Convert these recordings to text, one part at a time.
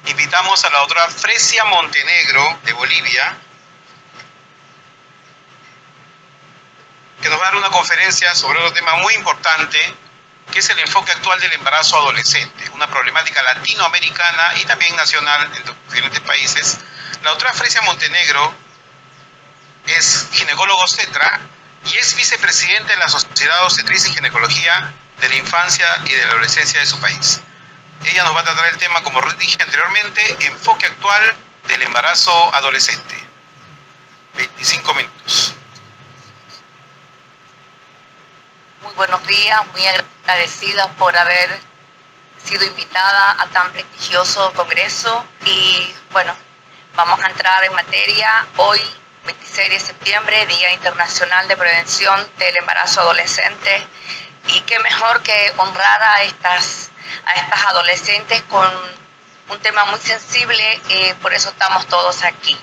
Invitamos a la doctora Fresia Montenegro, de Bolivia, que nos va a dar una conferencia sobre otro tema muy importante, que es el enfoque actual del embarazo adolescente, una problemática latinoamericana y también nacional en diferentes países. La doctora Fresia Montenegro es ginecólogo obstetra y es vicepresidente de la Sociedad de Obstetricia y Ginecología de la Infancia y de la Adolescencia de su país. Ella nos va a tratar el tema, como dije anteriormente, enfoque actual del embarazo adolescente. 25 minutos. Muy buenos días, muy agradecida por haber sido invitada a tan prestigioso congreso y bueno, vamos a entrar en materia. Hoy, 26 de septiembre, Día Internacional de Prevención del Embarazo Adolescente, y qué mejor que honrar a estas adolescentes con un tema muy sensible, por eso estamos todos aquí.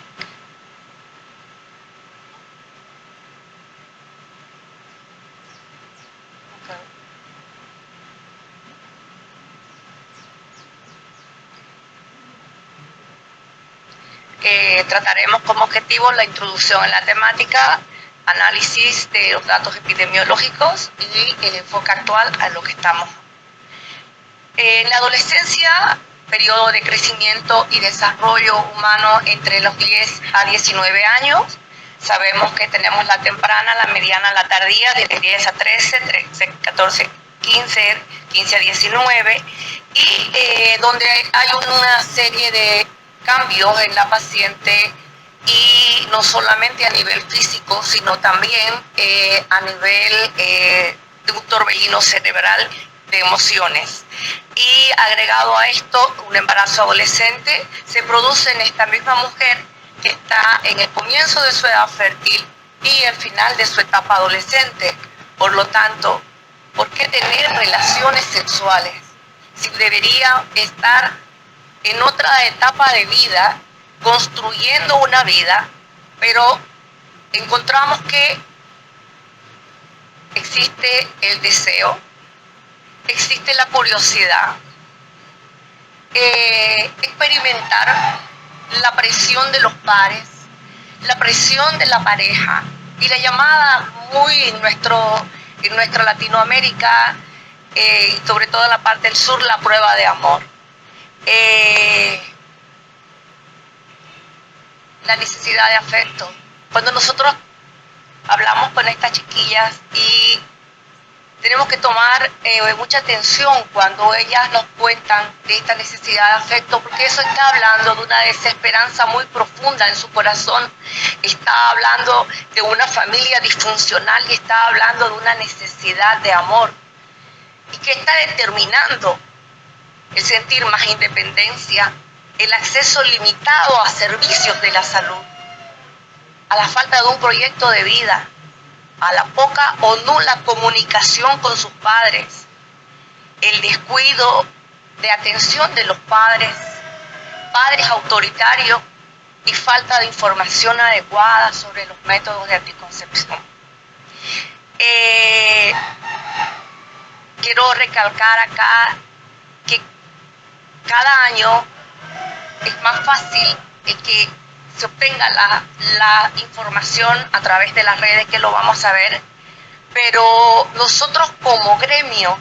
Trataremos como objetivo la introducción en la temática, análisis de los datos epidemiológicos y el enfoque actual a lo que estamos. En la adolescencia, periodo de crecimiento y desarrollo humano entre los 10 a 19 años, sabemos que tenemos la temprana, la mediana, la tardía, de 10 a 13, 14, 15, 15 a 19, y donde hay una serie de cambios en la paciente, y no solamente a nivel físico, sino también a nivel de un torbellino cerebral de emociones. Y agregado a esto, un embarazo adolescente se produce en esta misma mujer que está en el comienzo de su edad fértil y el final de su etapa adolescente. Por lo tanto, ¿por qué tener relaciones sexuales si debería estar en otra etapa de vida, construyendo una vida? Pero encontramos que existe el deseo, existe la curiosidad, experimentar la presión de los pares, la presión de la pareja y la llamada muy en nuestra Latinoamérica, sobre todo en la parte del sur, la prueba de amor. La necesidad de afecto. Cuando nosotros hablamos con estas chiquillas, y tenemos que tomar mucha atención cuando ellas nos cuentan de esta necesidad de afecto, porque eso está hablando de una desesperanza muy profunda en su corazón, está hablando de una familia disfuncional y está hablando de una necesidad de amor, y que está determinando el sentir más independencia, el acceso limitado a servicios de la salud, a la falta de un proyecto de vida, a la poca o nula comunicación con sus padres, el descuido de atención de los padres autoritarios y falta de información adecuada sobre los métodos de anticoncepción. Quiero recalcar acá que cada año es más fácil que se obtenga la información a través de las redes, que lo vamos a ver, pero nosotros como gremio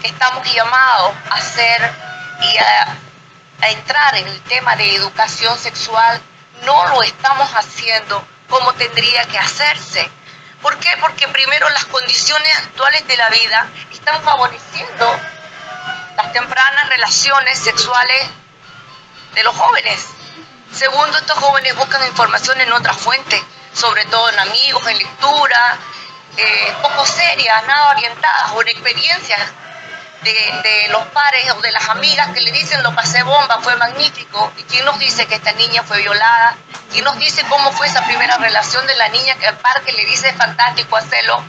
estamos llamados a hacer y a entrar en el tema de educación sexual, no lo estamos haciendo como tendría que hacerse. ¿Por qué? Porque primero, las condiciones actuales de la vida están favoreciendo las tempranas relaciones sexuales de los jóvenes. Segundo, estos jóvenes buscan información en otras fuentes, sobre todo en amigos, en lectura, poco serias, nada orientadas, o en experiencias de los pares o de las amigas que le dicen: lo pasé bomba, fue magnífico. ¿Y quién nos dice que esta niña fue violada? ¿Quién nos dice cómo fue esa primera relación de la niña que al parque le dice: es fantástico, hacerlo,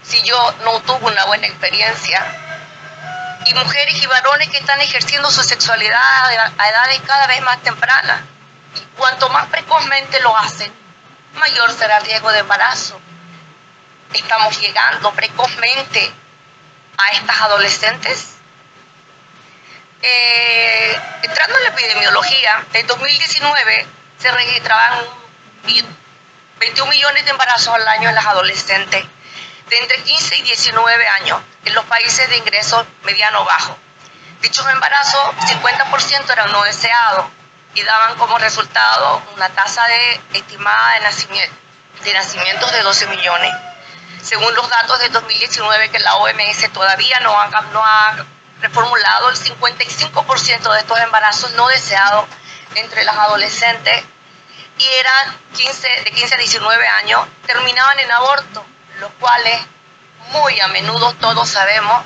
si yo no tuve una buena experiencia? Y mujeres y varones que están ejerciendo su sexualidad a edades cada vez más tempranas. Y cuanto más precozmente lo hacen, mayor será el riesgo de embarazo. Estamos llegando precozmente a estas adolescentes. Entrando en la epidemiología, en 2019 se registraban 21 millones de embarazos al año en las adolescentes de entre 15 y 19 años en los países de ingreso mediano-bajo. Dichos embarazos, 50% eran no deseados y daban como resultado una tasa estimada de nacimientos de 12 millones. Según los datos de 2019 que la OMS todavía no ha reformulado, el 55% de estos embarazos no deseados entre las adolescentes y eran de 15 a 19 años, terminaban en aborto, los cuales muy a menudo todos sabemos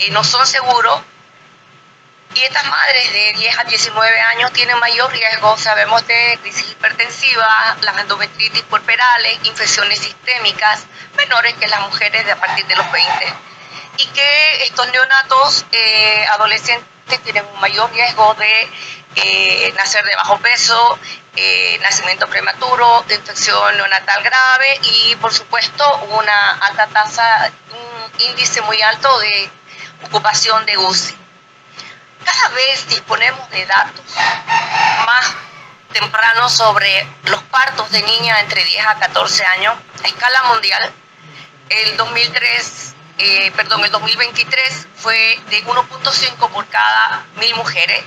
no son seguros. Y estas madres de 10 a 19 años tienen mayor riesgo, sabemos, de crisis hipertensiva, las endometritis puerperales, infecciones sistémicas, menores que las mujeres de a partir de los 20. Y que estos neonatos adolescentes tienen un mayor riesgo de nacer de bajo peso, nacimiento prematuro, de infección neonatal grave y, por supuesto, una alta tasa, un índice muy alto de ocupación de UCI. Cada vez disponemos de datos más tempranos sobre los partos de niñas entre 10 a 14 años a escala mundial. El 2023 fue de 1.5 por cada 1.000 mujeres,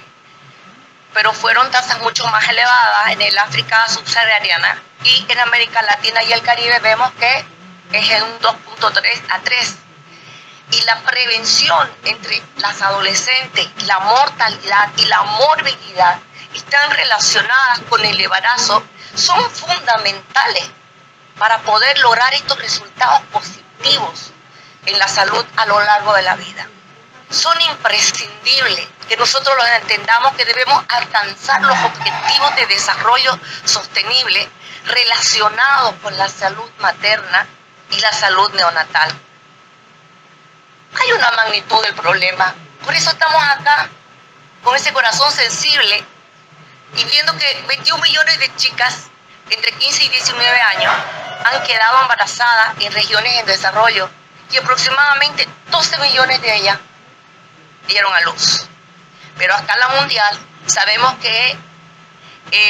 pero fueron tasas mucho más elevadas en el África subsahariana, y en América Latina y el Caribe vemos que es en un 2.3 a 3. Y la prevención entre las adolescentes, la mortalidad y la morbilidad están relacionadas con el embarazo, son fundamentales para poder lograr estos resultados positivos en la salud a lo largo de la vida. Son imprescindibles que nosotros los entendamos, que debemos alcanzar los objetivos de desarrollo sostenible relacionados con la salud materna y la salud neonatal. Hay una magnitud del problema, por eso estamos acá con ese corazón sensible y viendo que 21 millones de chicas entre 15 y 19 años han quedado embarazadas en regiones en desarrollo y aproximadamente 12 millones de ellas dieron a luz. Pero a escala mundial sabemos que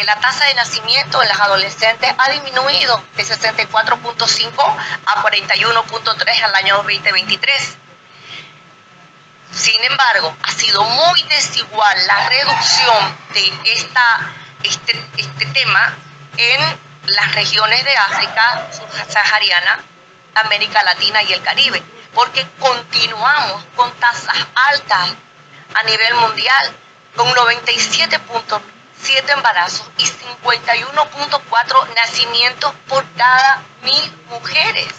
la tasa de nacimiento en las adolescentes ha disminuido de 64.5 a 41.3 al año 2023. Sin embargo, ha sido muy desigual la reducción de este tema en las regiones de África subsahariana, América Latina y el Caribe, porque continuamos con tasas altas a nivel mundial, con 97.7 embarazos y 51.4 nacimientos por cada 1.000 mujeres.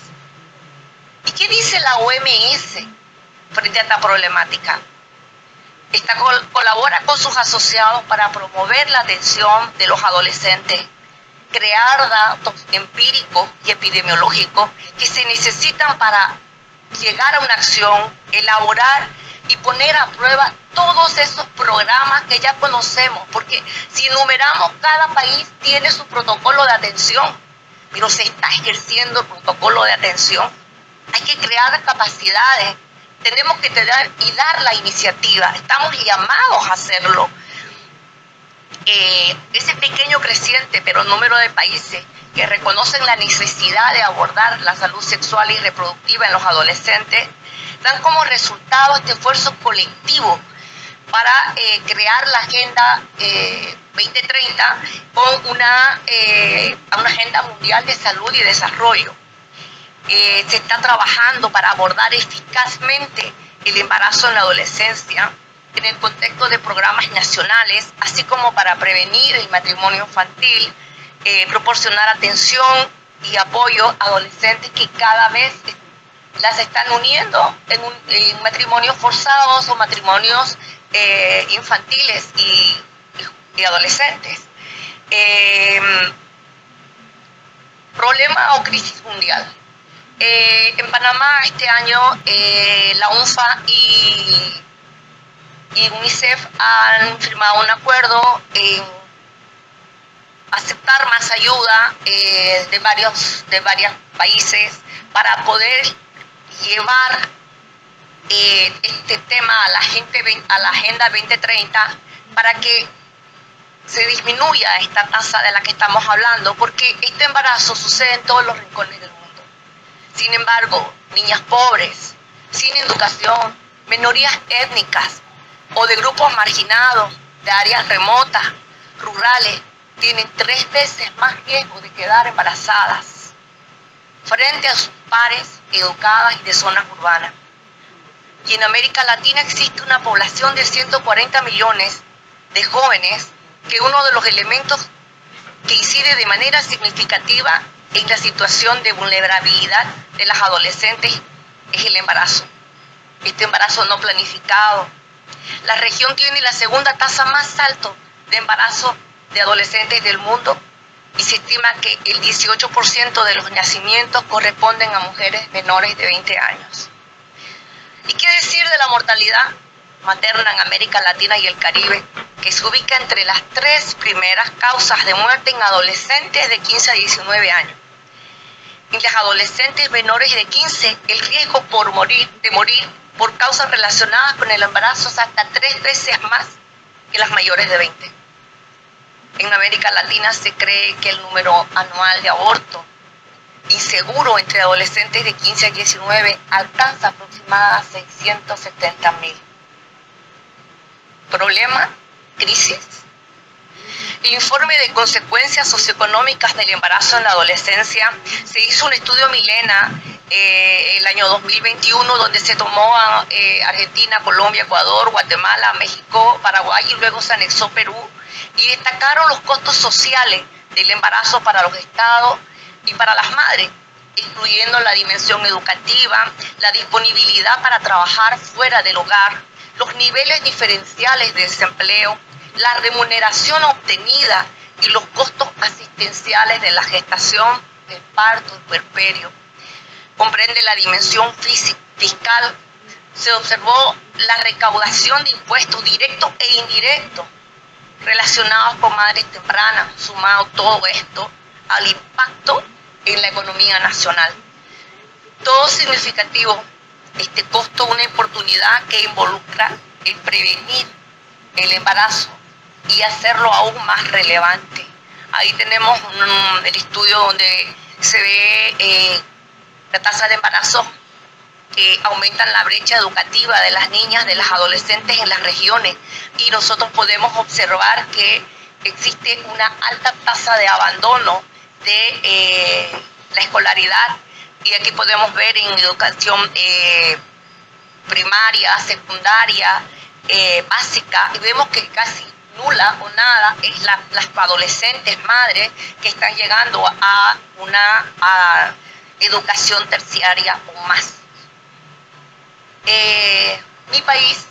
¿Y qué dice la OMS frente a esta problemática? Esta colabora con sus asociados para promover la atención de los adolescentes, crear datos empíricos y epidemiológicos que se necesitan para llegar a una acción, elaborar y poner a prueba todos esos programas que ya conocemos, porque si enumeramos, cada país tiene su protocolo de atención, pero se está ejerciendo el protocolo de atención. Hay que crear capacidades. Tenemos que tener y dar la iniciativa, estamos llamados a hacerlo. Ese pequeño creciente pero número de países que reconocen la necesidad de abordar la salud sexual y reproductiva en los adolescentes dan como resultado este esfuerzo colectivo para crear la Agenda 2030 con una Agenda Mundial de Salud y Desarrollo. Se está trabajando para abordar eficazmente el embarazo en la adolescencia en el contexto de programas nacionales, así como para prevenir el matrimonio infantil, proporcionar atención y apoyo a adolescentes que cada vez las están uniendo en matrimonios forzados o matrimonios infantiles y adolescentes. Problema o crisis mundial. En Panamá este año la UNFPA y UNICEF han firmado un acuerdo en aceptar más ayuda de varios países para poder llevar este tema a la Agenda 2030 para que se disminuya esta tasa de la que estamos hablando, porque este embarazo sucede en todos los rincones del mundo. Sin embargo, niñas pobres, sin educación, minorías étnicas o de grupos marginados, de áreas remotas, rurales, tienen 3 veces más riesgo de quedar embarazadas frente a sus pares educadas y de zonas urbanas. Y en América Latina existe una población de 140 millones de jóvenes, que uno de los elementos que incide de manera significativa en la situación de vulnerabilidad de las adolescentes es el embarazo. Este embarazo no planificado. La región tiene la segunda tasa más alta de embarazo de adolescentes del mundo y se estima que el 18% de los nacimientos corresponden a mujeres menores de 20 años. ¿Y qué decir de la mortalidad materna en América Latina y el Caribe, que se ubica entre las 3 primeras causas de muerte en adolescentes de 15 a 19 años? En las adolescentes menores de 15, el riesgo de morir por causas relacionadas con el embarazo es hasta 3 veces más que las mayores de 20. En América Latina se cree que el número anual de abortos inseguro entre adolescentes de 15 a 19 alcanza aproximadamente 670.000. ¿Problema? ¿Crisis? El informe de consecuencias socioeconómicas del embarazo en la adolescencia, se hizo un estudio Milena el año 2021, donde se tomó a Argentina, Colombia, Ecuador, Guatemala, México, Paraguay, y luego se anexó Perú, y destacaron los costos sociales del embarazo para los estados y para las madres, incluyendo la dimensión educativa, la disponibilidad para trabajar fuera del hogar, los niveles diferenciales de desempleo, la remuneración obtenida y los costos asistenciales de la gestación, del parto y puerperio. Comprende la dimensión fiscal. Se observó la recaudación de impuestos directos e indirectos relacionados con madres tempranas, sumado todo esto al impacto en la economía nacional. Todo significativo, este costo, una oportunidad que involucra el prevenir el embarazo y hacerlo aún más relevante. Ahí tenemos el estudio donde se ve la tasa de embarazo que aumentan la brecha educativa de las niñas, de las adolescentes en las regiones, y nosotros podemos observar que existe una alta tasa de abandono de la escolaridad, y aquí podemos ver en educación primaria, secundaria, básica, y vemos que casi nula o nada es las adolescentes madres que están llegando a una educación terciaria o más. Mi país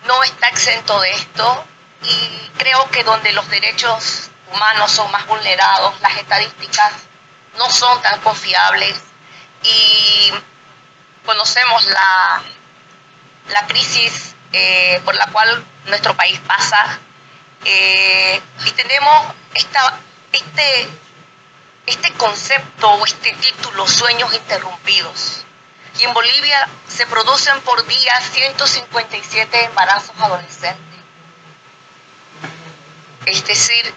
no está exento de esto, y creo que donde los derechos humanos son más vulnerados, las estadísticas no son tan confiables, y conocemos la crisis por la cual nuestro país pasa, y tenemos este concepto o este título, sueños interrumpidos. Y en Bolivia se producen por día 157 embarazos adolescentes. Es decir,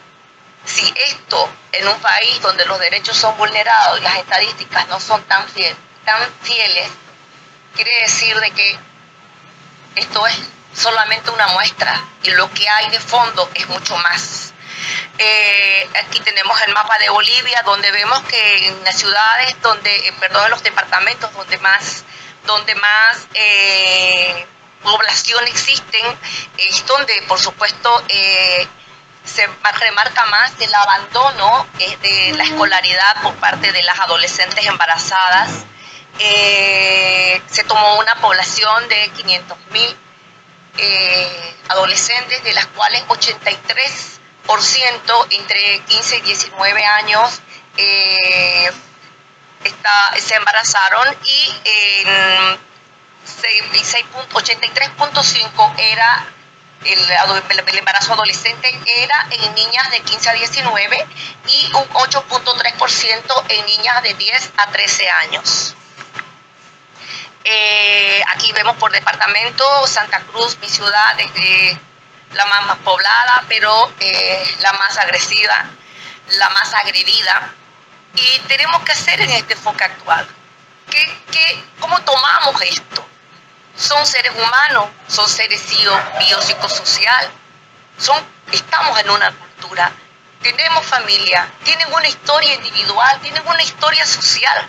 si esto en un país donde los derechos son vulnerados y las estadísticas no son tan fieles, quiere decir de que esto es solamente una muestra y lo que hay de fondo es mucho más. Aquí tenemos el mapa de Bolivia, donde vemos que en las ciudades en los departamentos donde más población existen, es donde por supuesto se remarca más el abandono de la escolaridad por parte de las adolescentes embarazadas. Se tomó una población de 500.000 adolescentes, de las cuales 83% entre 15 y 19 años se embarazaron, y 83.5% era el embarazo adolescente era en niñas de 15 a 19 y un 8.3% en niñas de 10 a 13 años. Aquí vemos por departamento, Santa Cruz, mi ciudad, la más poblada, pero la más agresiva, la más agredida. Y tenemos que hacer en este enfoque actual. ¿Cómo tomamos esto? Son seres humanos, son seres biopsicosocial, estamos en una cultura, tenemos familia, tienen una historia individual, tienen una historia social.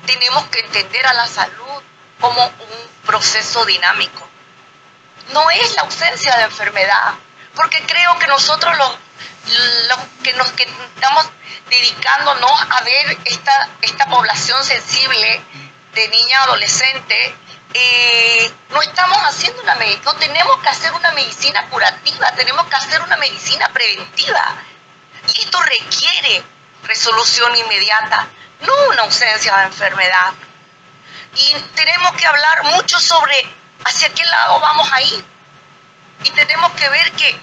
Tenemos que entender a la salud como un proceso dinámico. No es la ausencia de enfermedad, porque creo que nosotros los que estamos dedicándonos a ver esta población sensible de niña adolescente, no estamos haciendo no tenemos que hacer una medicina curativa, tenemos que hacer una medicina preventiva. Y esto requiere resolución inmediata, no una ausencia de enfermedad. Y tenemos que hablar mucho sobre hacia qué lado vamos a ir. Y tenemos que ver qué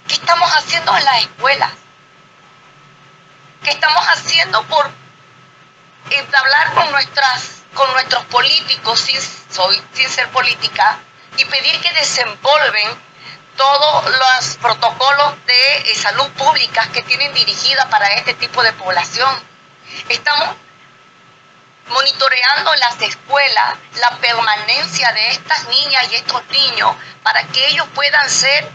estamos haciendo en las escuelas. ¿Qué estamos haciendo por hablar con nuestros políticos sin ser política y pedir que desempolven todos los protocolos de salud pública que tienen dirigida para este tipo de población? Estamos monitoreando en las escuelas la permanencia de estas niñas y estos niños para que ellos puedan ser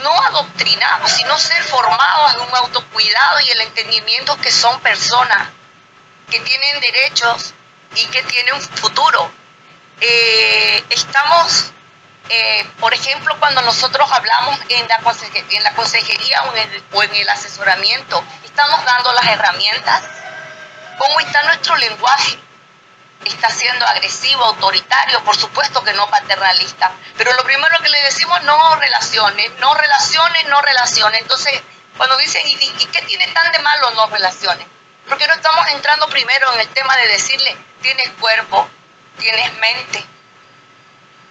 no adoctrinados, sino ser formados en un autocuidado y el entendimiento que son personas que tienen derechos y que tienen un futuro. Estamos, por ejemplo, cuando nosotros hablamos en la consejería o en el asesoramiento, estamos dando las herramientas. ¿Cómo está nuestro lenguaje? ¿Está siendo agresivo, autoritario? Por supuesto que no paternalista. Pero lo primero que le decimos, no relaciones, no relaciones, no relaciones. Entonces, cuando dicen, ¿y qué tiene tan de malo no relaciones? Porque no estamos entrando primero en el tema de decirle, tienes cuerpo, tienes mente,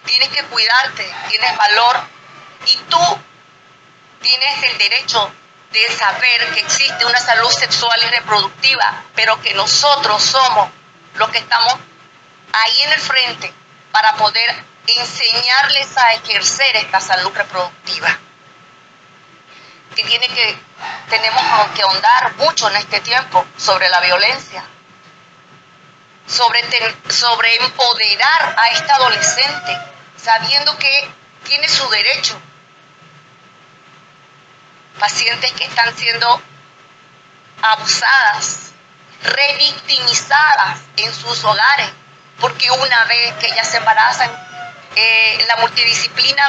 tienes que cuidarte, tienes valor. Y tú tienes el derecho de saber que existe una salud sexual y reproductiva, pero que nosotros somos los que estamos ahí en el frente para poder enseñarles a ejercer esta salud reproductiva. Tenemos que ahondar mucho en este tiempo sobre la violencia, sobre empoderar a esta adolescente, sabiendo que tiene su derecho. Pacientes que están siendo abusadas, revictimizadas en sus hogares, porque una vez que ellas se embarazan, la multidisciplina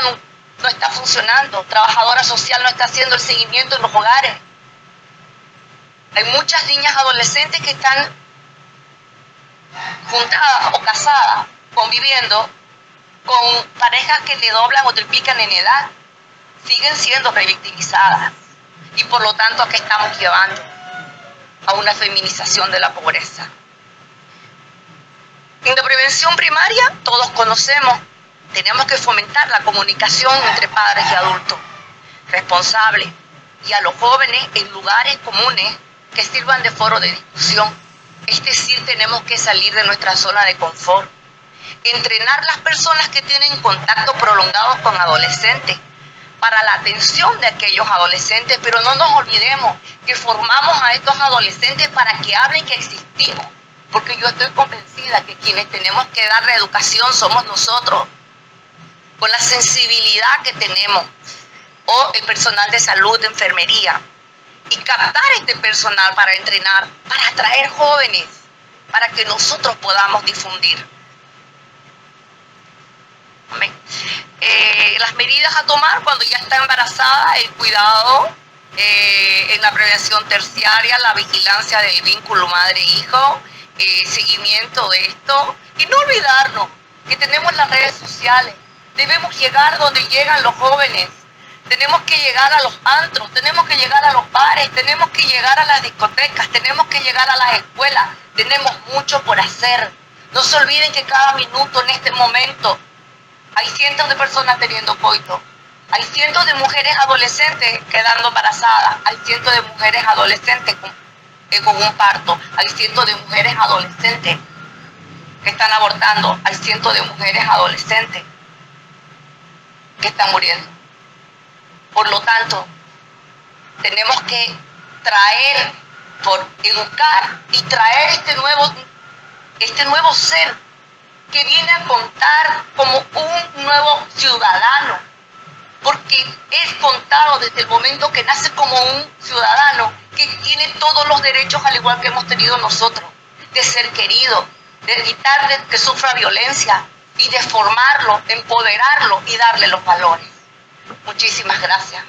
no está funcionando, trabajadora social no está haciendo el seguimiento en los hogares. Hay muchas niñas adolescentes que están juntadas o casadas, conviviendo con parejas que le doblan o triplican en edad, siguen siendo revictimizadas. Y por lo tanto, ¿a qué estamos llevando? A una feminización de la pobreza. En la prevención primaria, todos conocemos, tenemos que fomentar la comunicación entre padres y adultos responsables y a los jóvenes en lugares comunes que sirvan de foro de discusión. Es decir, tenemos que salir de nuestra zona de confort. Entrenar las personas que tienen contacto prolongado con adolescentes para la atención de aquellos adolescentes, pero no nos olvidemos que formamos a estos adolescentes para que hablen que existimos, porque yo estoy convencida que quienes tenemos que dar reeducación somos nosotros, con la sensibilidad que tenemos, o el personal de salud, de enfermería, y captar este personal para entrenar, para atraer jóvenes, para que nosotros podamos difundir. Amén. Las medidas a tomar cuando ya está embarazada, el cuidado en la prevención terciaria, la vigilancia del vínculo madre-hijo, seguimiento de esto, y no olvidarnos que tenemos las redes sociales, debemos llegar donde llegan los jóvenes, tenemos que llegar a los antros, tenemos que llegar a los bares, tenemos que llegar a las discotecas, tenemos que llegar a las escuelas, tenemos mucho por hacer. No se olviden que cada minuto en este momento hay cientos de personas teniendo coito, hay cientos de mujeres adolescentes quedando embarazadas, hay cientos de mujeres adolescentes con un parto, hay cientos de mujeres adolescentes que están abortando, hay cientos de mujeres adolescentes que están muriendo. Por lo tanto, tenemos que traer, por educar y traer este nuevo ser que viene a contar como un nuevo ciudadano, porque es contado desde el momento que nace como un ciudadano que tiene todos los derechos al igual que hemos tenido nosotros, de ser querido, de evitar que sufra violencia y de formarlo, empoderarlo y darle los valores. Muchísimas gracias.